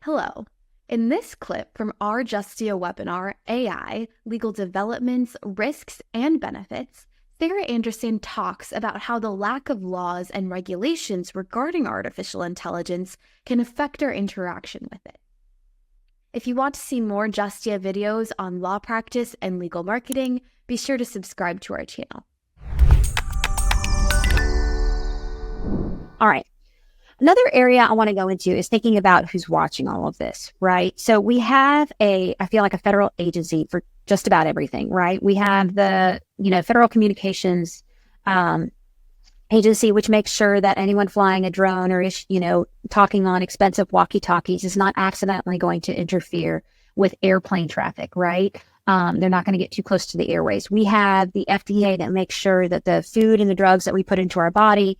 Hello. In this clip from our Justia webinar, AI, Legal Developments, Risks, and Benefits, Sarah Anderson talks about how the lack of laws and regulations regarding artificial intelligence can affect our interaction with it. If you want to see more Justia videos on law practice and legal marketing, be sure to subscribe to our channel. All right. Another area I want to go into is thinking about who's watching all of this, right? So we have I feel like a federal agency for just about everything, right? We have the, Federal Communications Agency, which makes sure that anyone flying a drone or, talking on expensive walkie-talkies is not accidentally going to interfere with airplane traffic, right? They're not going to get too close to the airways. We have the FDA that makes sure that the food and the drugs that we put into our body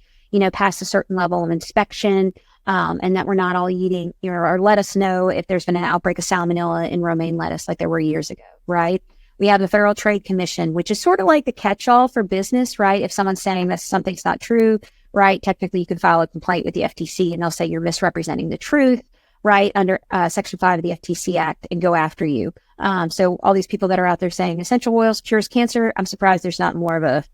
pass a certain level of inspection, and that we're not all eating, or let us know if there's been an outbreak of salmonella in romaine lettuce like there were years ago, right? We have the Federal Trade Commission, which is sort of like the catch-all for business, right? If someone's saying that something's not true, right, technically you can file a complaint with the FTC and they'll say you're misrepresenting the truth, right, under Section 5 of the FTC Act and go after you. So all these people that are out there saying essential oils cures cancer, I'm surprised there's not more of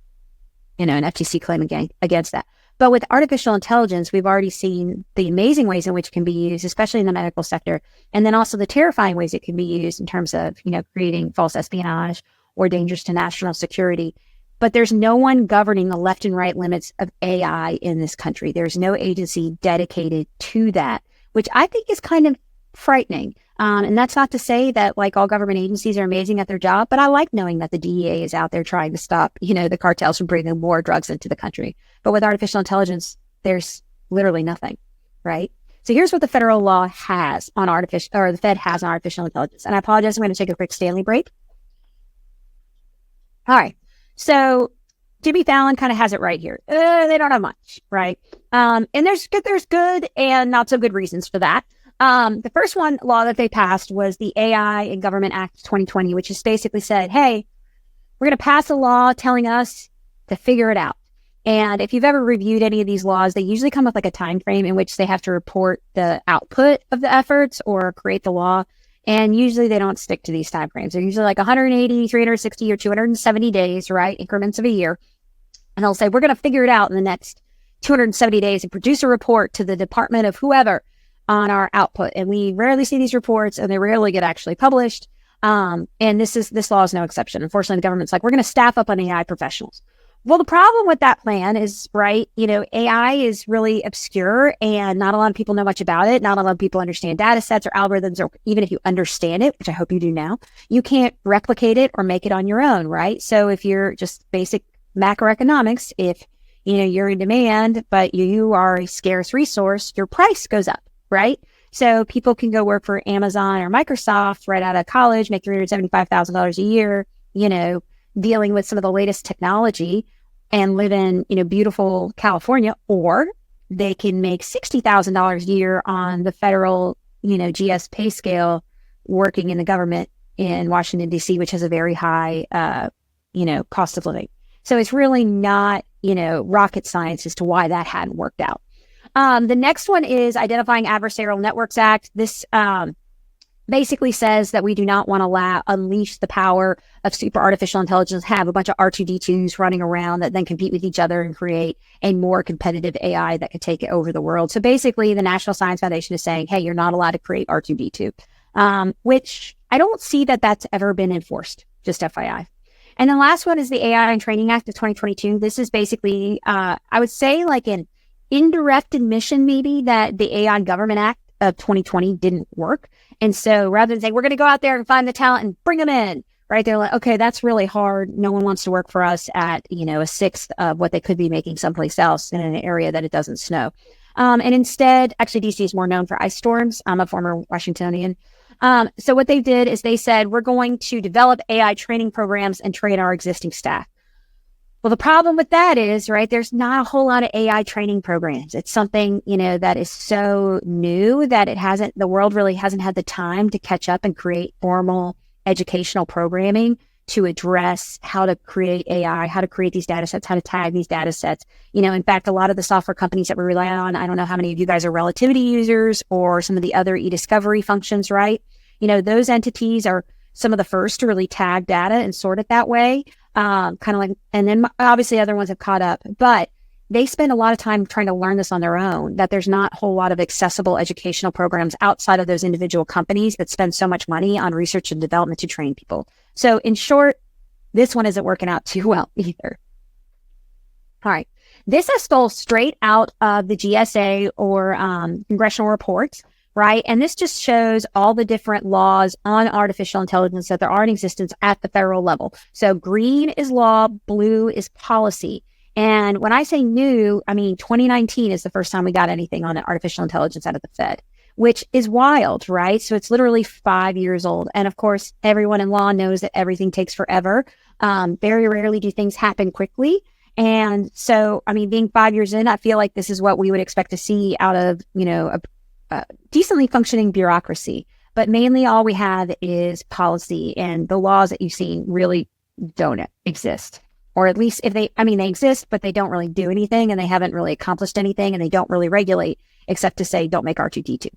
an FTC claim against that. But with artificial intelligence, we've already seen the amazing ways in which it can be used, especially in the medical sector, and then also the terrifying ways it can be used in terms of, creating false espionage or dangers to national security. But there's no one governing the left and right limits of AI in this country. There's no agency dedicated to that, which I think is kind of frightening. And that's not to say that like all government agencies are amazing at their job, but I like knowing that the DEA is out there trying to stop, the cartels from bringing more drugs into the country. But with artificial intelligence, there's literally nothing, right? So here's what the federal law has on the Fed has on artificial intelligence. And I apologize, I'm going to take a quick Stanley break. All right. So Jimmy Fallon kind of has it right here. They don't have much, right? And there's good and not so good reasons for that. The first law that they passed was the AI and Government Act 2020, which has basically said, hey, we're going to pass a law telling us to figure it out. And if you've ever reviewed any of these laws, they usually come with like a time frame in which they have to report the output of the efforts or create the law. And usually they don't stick to these time frames. They're usually like 180, 360, or 270 days, right? Increments of a year. And they'll say, we're going to figure it out in the next 270 days and produce a report to the department of whoever on our output. And we rarely see these reports and they rarely get actually published. And this law is no exception. Unfortunately, the government's like, we're going to staff up on AI professionals. Well, the problem with that plan is, right, AI is really obscure and not a lot of people know much about it. Not a lot of people understand data sets or algorithms, or even if you understand it, which I hope you do now, you can't replicate it or make it on your own, right? So if you're just basic macroeconomics, if, you're in demand, but you are a scarce resource, your price goes up, right? So people can go work for Amazon or Microsoft right out of college, make $375,000 a year, dealing with some of the latest technology and live in, beautiful California, or they can make $60,000 a year on the federal, GS pay scale working in the government in Washington, D.C., which has a very high, cost of living. So it's really not, rocket science as to why that hadn't worked out. The next one is Identifying Adversarial Networks Act. This basically says that we do not want to unleash the power of super artificial intelligence, have a bunch of R2D2s running around that then compete with each other and create a more competitive AI that could take it over the world. So basically, the National Science Foundation is saying, hey, you're not allowed to create R2D2, which I don't see that that's ever been enforced, just FYI. And the last one is the AI and Training Act of 2022. This is basically, I would say like an indirect admission maybe that the AI Government Act of 2020 didn't work. And so rather than saying, we're going to go out there and find the talent and bring them in, right? They're like, okay, that's really hard. No one wants to work for us at, a sixth of what they could be making someplace else in an area that it doesn't snow. And instead, actually, DC is more known for ice storms. I'm a former Washingtonian. So what they did is they said, we're going to develop AI training programs and train our existing staff. Well, the problem with that is, right, there's not a whole lot of AI training programs. It's something, that is so new that the world really hasn't had the time to catch up and create formal educational programming to address how to create AI, how to create these data sets, how to tag these data sets. In fact, a lot of the software companies that we rely on, I don't know how many of you guys are relativity users or some of the other e-discovery functions, right? Those entities are some of the first to really tag data and sort it that way. Kind of like, and then obviously other ones have caught up, but they spend a lot of time trying to learn this on their own, that there's not a whole lot of accessible educational programs outside of those individual companies that spend so much money on research and development to train people. So in short, this one isn't working out too well either. All right. This is stole straight out of the GSA or congressional reports, right? And this just shows all the different laws on artificial intelligence that there are in existence at the federal level. So green is law, blue is policy. And when I say new, I mean 2019 is the first time we got anything on artificial intelligence out of the Fed, which is wild, right? So it's literally 5 years old. And of course, everyone in law knows that everything takes forever. Very rarely do things happen quickly. And so, being 5 years in, I feel like this is what we would expect to see out of, a decently functioning bureaucracy. But mainly all we have is policy, and the laws that you've seen really don't exist. Or at least if they exist, but they don't really do anything, and they haven't really accomplished anything, and they don't really regulate except to say, don't make R2D2.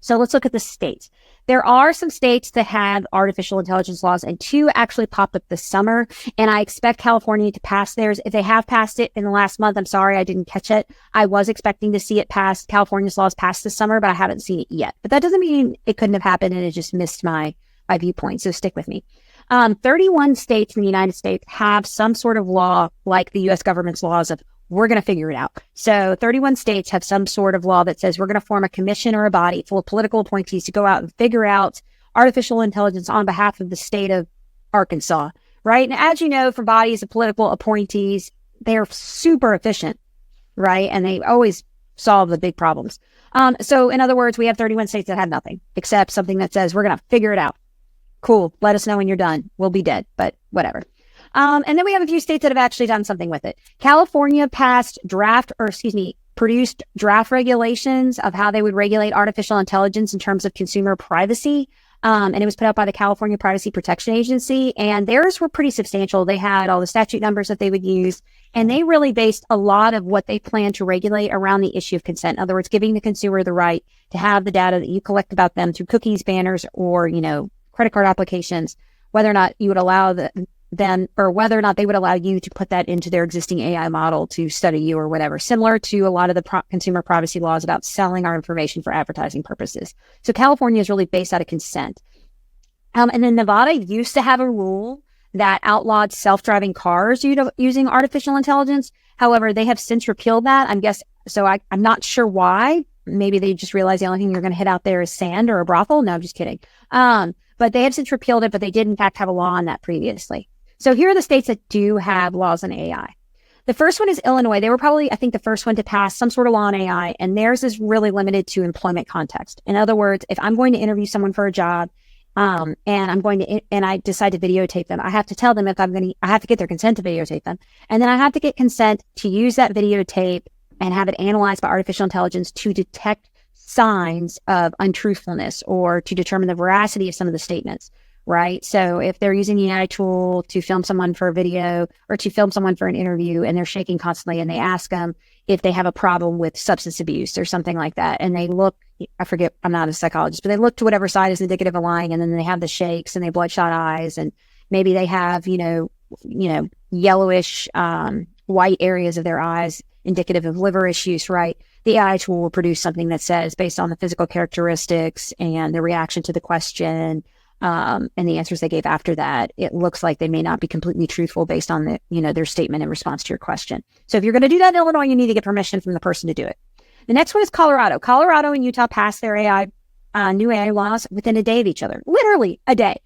So let's look at the states. There are some states that have artificial intelligence laws, and 2 actually popped up this summer. And I expect California to pass theirs. If they have passed it in the last month, I'm sorry, I didn't catch it. I was expecting to see it pass. California's laws passed this summer, but I haven't seen it yet. But that doesn't mean it couldn't have happened and it just missed my viewpoint. So stick with me. 31 states in the United States have some sort of law like the U.S. government's laws of we're going to figure it out. So 31 states have some sort of law that says we're going to form a commission or a body full of political appointees to go out and figure out artificial intelligence on behalf of the state of Arkansas, right? And as you know, for bodies of political appointees, they're super efficient, right? And they always solve the big problems. So in other words, we have 31 states that have nothing except something that says we're going to figure it out. Cool. Let us know when you're done. We'll be dead, but whatever. And then we have a few states that have actually done something with it. California produced draft regulations of how they would regulate artificial intelligence in terms of consumer privacy. And it was put out by the California Privacy Protection Agency, and theirs were pretty substantial. They had all the statute numbers that they would use, and they really based a lot of what they plan to regulate around the issue of consent. In other words, giving the consumer the right to have the data that you collect about them through cookies, banners, or, credit card applications, whether or not you would allow them, or whether or not they would allow you to put that into their existing AI model to study you or whatever, similar to a lot of the consumer privacy laws about selling our information for advertising purposes. So California is really based out of consent. And then Nevada used to have a rule that outlawed self-driving cars using artificial intelligence. However, they have since repealed that. I'm not sure why. Maybe they just realized the only thing you're going to hit out there is sand or a brothel. No, I'm just kidding. But they have since repealed it, but they did in fact have a law on that previously. So here are the states that do have laws on AI. The first one is Illinois. They were probably, I think, the first one to pass some sort of law on AI, and theirs is really limited to employment context. In other words, if I'm going to interview someone for a job, and I decide to videotape them, I have to tell them I have to get their consent to videotape them. And then I have to get consent to use that videotape and have it analyzed by artificial intelligence to detect signs of untruthfulness or to determine the veracity of some of the statements, right? So if they're using the AI tool to film someone for a video or to film someone for an interview and they're shaking constantly and they ask them if they have a problem with substance abuse or something like that, and they look, I forget, I'm not a psychologist, but they look to whatever side is indicative of lying, and then they have the shakes and they bloodshot eyes, and maybe they have, yellowish, white areas of their eyes indicative of liver issues, right? The AI tool will produce something that says, based on the physical characteristics and the reaction to the question, and the answers they gave after that, it looks like they may not be completely truthful based on their statement in response to your question. So if you're going to do that in Illinois, you need to get permission from the person to do it. The next one is Colorado. Colorado and Utah passed their new AI laws within a day of each other, literally a day.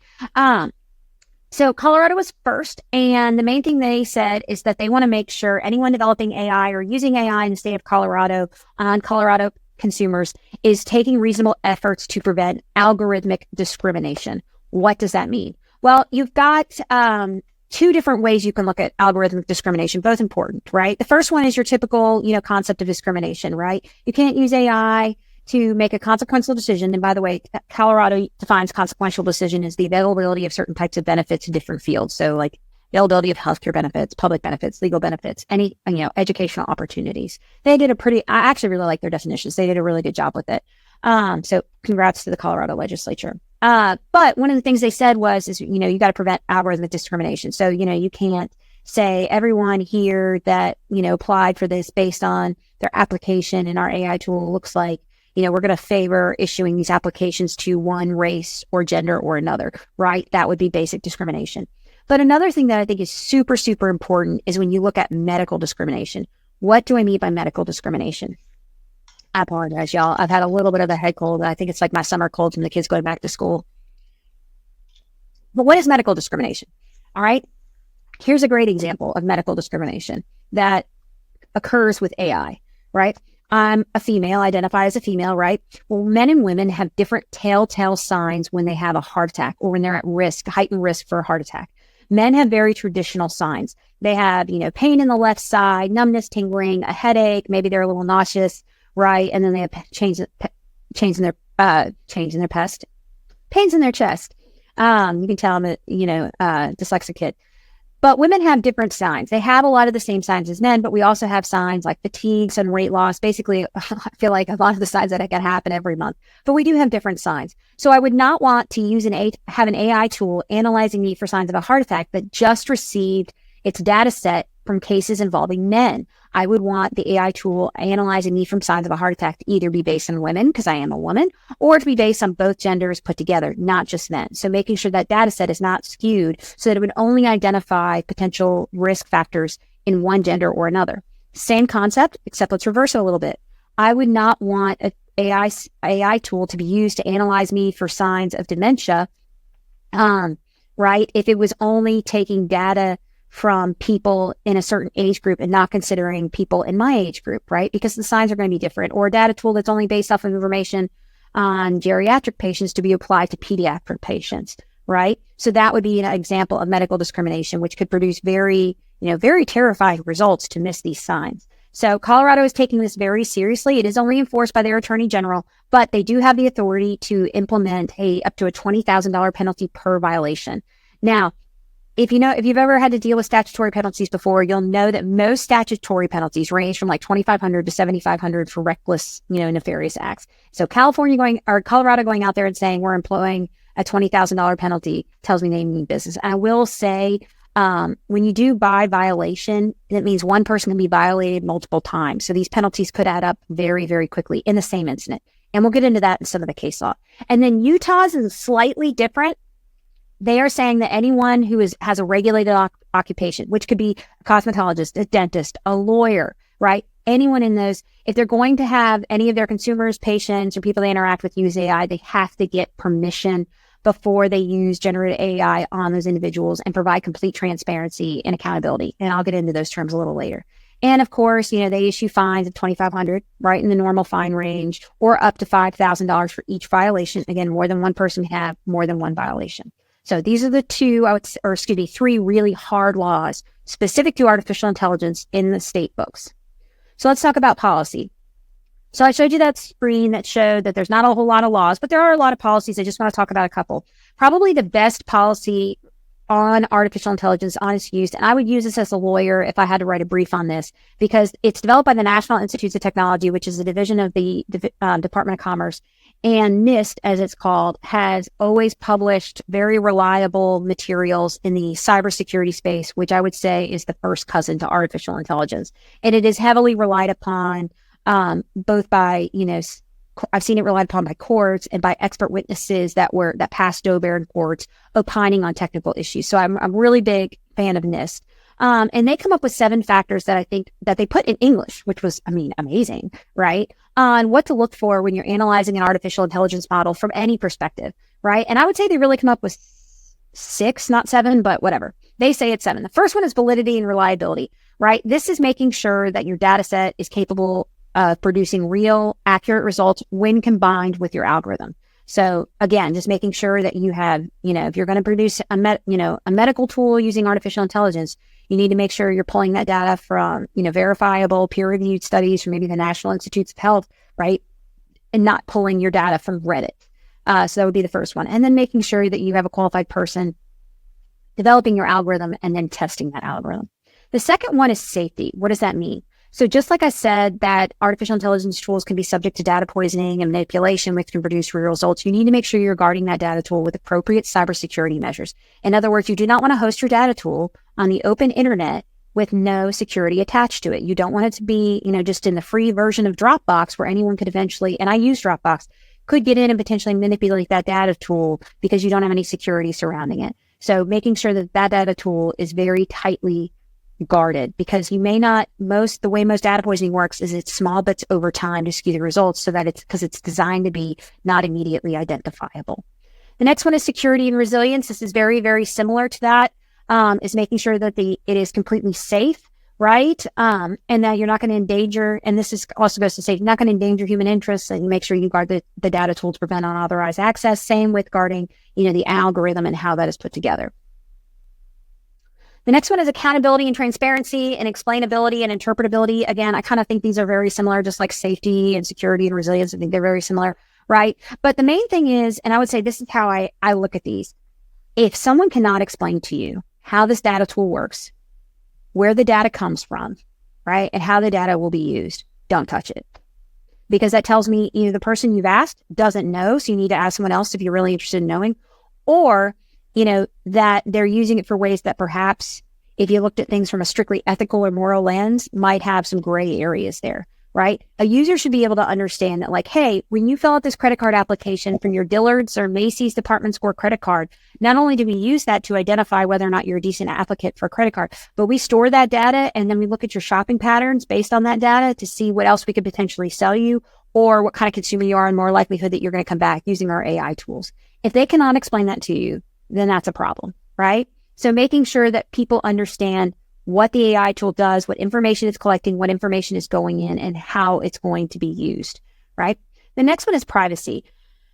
So Colorado was first, and the main thing they said is that they want to make sure anyone developing AI or using AI in the state of Colorado on Colorado consumers is taking reasonable efforts to prevent algorithmic discrimination. What does that mean? Well, you've got 2 different ways you can look at algorithmic discrimination, both important, right? The first one is your typical, concept of discrimination, right? You can't use AI to make a consequential decision. And by the way, Colorado defines consequential decision as the availability of certain types of benefits in different fields. So like availability of healthcare benefits, public benefits, legal benefits, any, educational opportunities. They did I actually really like their definitions. They did a really good job with it. So congrats to the Colorado legislature. But one of the things they said is, you got to prevent algorithmic discrimination. So, you can't say everyone here that, applied for this based on their application in our AI tool looks like, we're going to favor issuing these applications to one race or gender or another, right? That would be basic discrimination. But another thing that I think is super, super important is when you look at medical discrimination. What do I mean by medical discrimination? I apologize, y'all. I've had a little bit of a head cold. I think it's like my summer cold from the kids going back to school. But what is medical discrimination? All right. Here's a great example of medical discrimination that occurs with AI, right? I'm a female, identify as a female, right? Well, men and women have different telltale signs when they have a heart attack or when they're at risk, heightened risk for a heart attack. Men have very traditional signs. They have, pain in the left side, numbness, tingling, a headache. Maybe they're a little nauseous, right? And then they have pains in their chest. You can tell I'm a, dyslexic kid. But women have different signs. They have a lot of the same signs as men, but we also have signs like fatigue, sudden weight loss. Basically, I feel like a lot of the signs that can happen every month, but we do have different signs. So I would not want to have an AI tool analyzing me for signs of a heart attack that just received its data set from cases involving men. I would want the AI tool analyzing me from signs of a heart attack to either be based on women, because I am a woman, or to be based on both genders put together, not just men. So making sure that data set is not skewed so that it would only identify potential risk factors in one gender or another. Same concept, except let's reverse it a little bit. I would not want an AI tool to be used to analyze me for signs of dementia, right? If it was only taking data from people in a certain age group and not considering people in my age group, right? Because the signs are going to be different. Or a data tool that's only based off of information on geriatric patients to be applied to pediatric patients, right? So that would be an example of medical discrimination, which could produce very terrifying results to miss these signs. So Colorado is taking this very seriously. It is only enforced by their attorney general, but they do have the authority to implement up to a $20,000 penalty per violation. Now, if you've ever had to deal with statutory penalties before, you'll know that most statutory penalties range from like $2,500 to $7,500 for reckless, nefarious acts. So Colorado going out there and saying we're employing a $20,000 penalty tells me they mean business. And I will say, when you do by violation, it means one person can be violated multiple times. So these penalties could add up very, very quickly in the same incident. And we'll get into that in some of the case law. And then Utah's is slightly different. They are saying that anyone who has a regulated occupation, which could be a cosmetologist, a dentist, a lawyer, right? Anyone in those, if they're going to have any of their consumers, patients, or people they interact with use AI, they have to get permission before they use generative AI on those individuals and provide complete transparency and accountability. And I'll get into those terms a little later. And of course, they issue fines of $2,500, right, in the normal fine range, or up to $5,000 for each violation. Again, more than one person can have more than one violation. So these are the three really hard laws specific to artificial intelligence in the state books. So let's talk about policy. So I showed you that screen that showed that there's not a whole lot of laws, but there are a lot of policies. I just want to talk about a couple. Probably the best policy on artificial intelligence, on its use, and I would use this as a lawyer if I had to write a brief on this, because it's developed by the National Institutes of Technology, which is a division of the Department of Commerce. And NIST, as it's called, has always published very reliable materials in the cybersecurity space, which I would say is the first cousin to artificial intelligence. And it is heavily relied upon both by, I've seen it relied upon by courts and by expert witnesses that passed Doe-Bear in courts opining on technical issues. So I'm a really big fan of NIST. And they come up with 7 factors that I think that they put in English, which was, amazing, right? On what to look for when you're analyzing an artificial intelligence model from any perspective, right? And I would say they really come up with 6, not 7, but whatever. They say it's 7. The first one is validity and reliability, right? This is making sure that your data set is capable of producing real, accurate results when combined with your algorithm. So again, just making sure that you have, if you're going to produce a medical tool using artificial intelligence, you need to make sure you're pulling that data from, verifiable, peer-reviewed studies from maybe the National Institutes of Health, right? and not pulling your data from Reddit. So that would be the first one. And then making sure that you have a qualified person developing your algorithm and then testing that algorithm. The second one is safety. What does that mean? So just like I said, that artificial intelligence tools can be subject to data poisoning and manipulation, which can produce real results. You need to make sure you're guarding that data tool with appropriate cybersecurity measures. In other words, you do not want to host your data tool on the open internet with no security attached to it. You don't want it to be, just in the free version of Dropbox where anyone could eventually, and I use Dropbox, could get in and potentially manipulate that data tool because you don't have any security surrounding it. So making sure that that data tool is very tightly guarded, because you may not, the way most data poisoning works is it's small bits over time to skew the results, so that because it's designed to be not immediately identifiable. The next one is security and resilience. This is very, very similar to that, is making sure that it is completely safe, right? And that you're not going to endanger, and this is also goes to say, you're not going to endanger human interests, and you make sure you guard the data tool to prevent unauthorized access. Same with guarding, the algorithm and how that is put together. The next one is accountability and transparency and explainability and interpretability. Again, I kind of think these are very similar, just like safety and security and resilience. I think they're very similar, right? But the main thing is, and I would say this is how I look at these. If someone cannot explain to you how this data tool works, where the data comes from, right, and how the data will be used, don't touch it. Because that tells me either the person you've asked doesn't know, so you need to ask someone else if you're really interested in knowing, or that they're using it for ways that perhaps, if you looked at things from a strictly ethical or moral lens, might have some gray areas there, right? A user should be able to understand that, like, hey, when you fill out this credit card application for your Dillard's or Macy's department store credit card, not only do we use that to identify whether or not you're a decent applicant for a credit card, but we store that data, and then we look at your shopping patterns based on that data to see what else we could potentially sell you, or what kind of consumer you are, and more likelihood that you're going to come back using our AI tools. If they cannot explain that to you, then that's a problem, right? So making sure that people understand what the AI tool does, what information it's collecting, what information is going in, and how it's going to be used, right? The next one is privacy.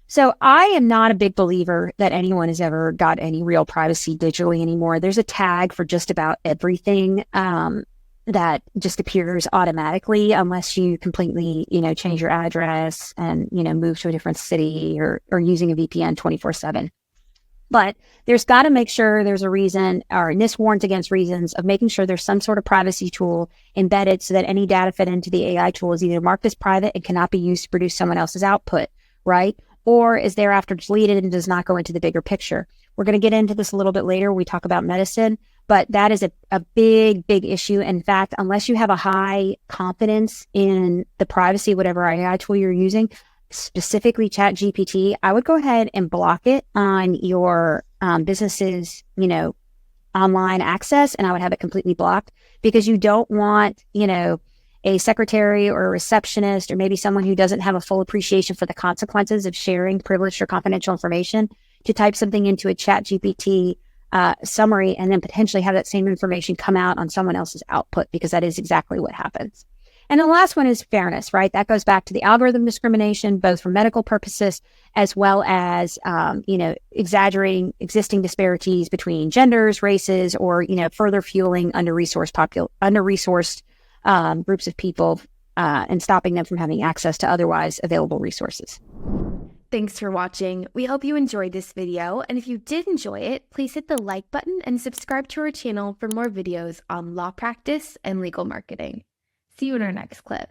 So I am not a big believer that anyone has ever got any real privacy digitally anymore. There's a tag for just about everything that just appears automatically, unless you completely, change your address and, move to a different city or using a VPN 24/7. But there's got to make sure there's a reason, or this warns against reasons of making sure there's some sort of privacy tool embedded so that any data fed into the AI tool is either marked as private and cannot be used to produce someone else's output, right? Or is thereafter deleted and does not go into the bigger picture. We're going to get into this a little bit later when we talk about medicine, but that is a big, big issue. In fact, unless you have a high confidence in the privacy of whatever AI tool you're using, specifically ChatGPT, I would go ahead and block it on your business's, online access, and I would have it completely blocked, because you don't want, a secretary or a receptionist, or maybe someone who doesn't have a full appreciation for the consequences of sharing privileged or confidential information to type something into a ChatGPT summary and then potentially have that same information come out on someone else's output, because that is exactly what happens. And the last one is fairness, right? That goes back to the algorithm discrimination, both for medical purposes, as well as, exaggerating existing disparities between genders, races, or, further fueling under-resourced groups of people and stopping them from having access to otherwise available resources. Thanks for watching. We hope you enjoyed this video, and if you did enjoy it, please hit the like button and subscribe to our channel for more videos on law practice and legal marketing. See you in our next clip.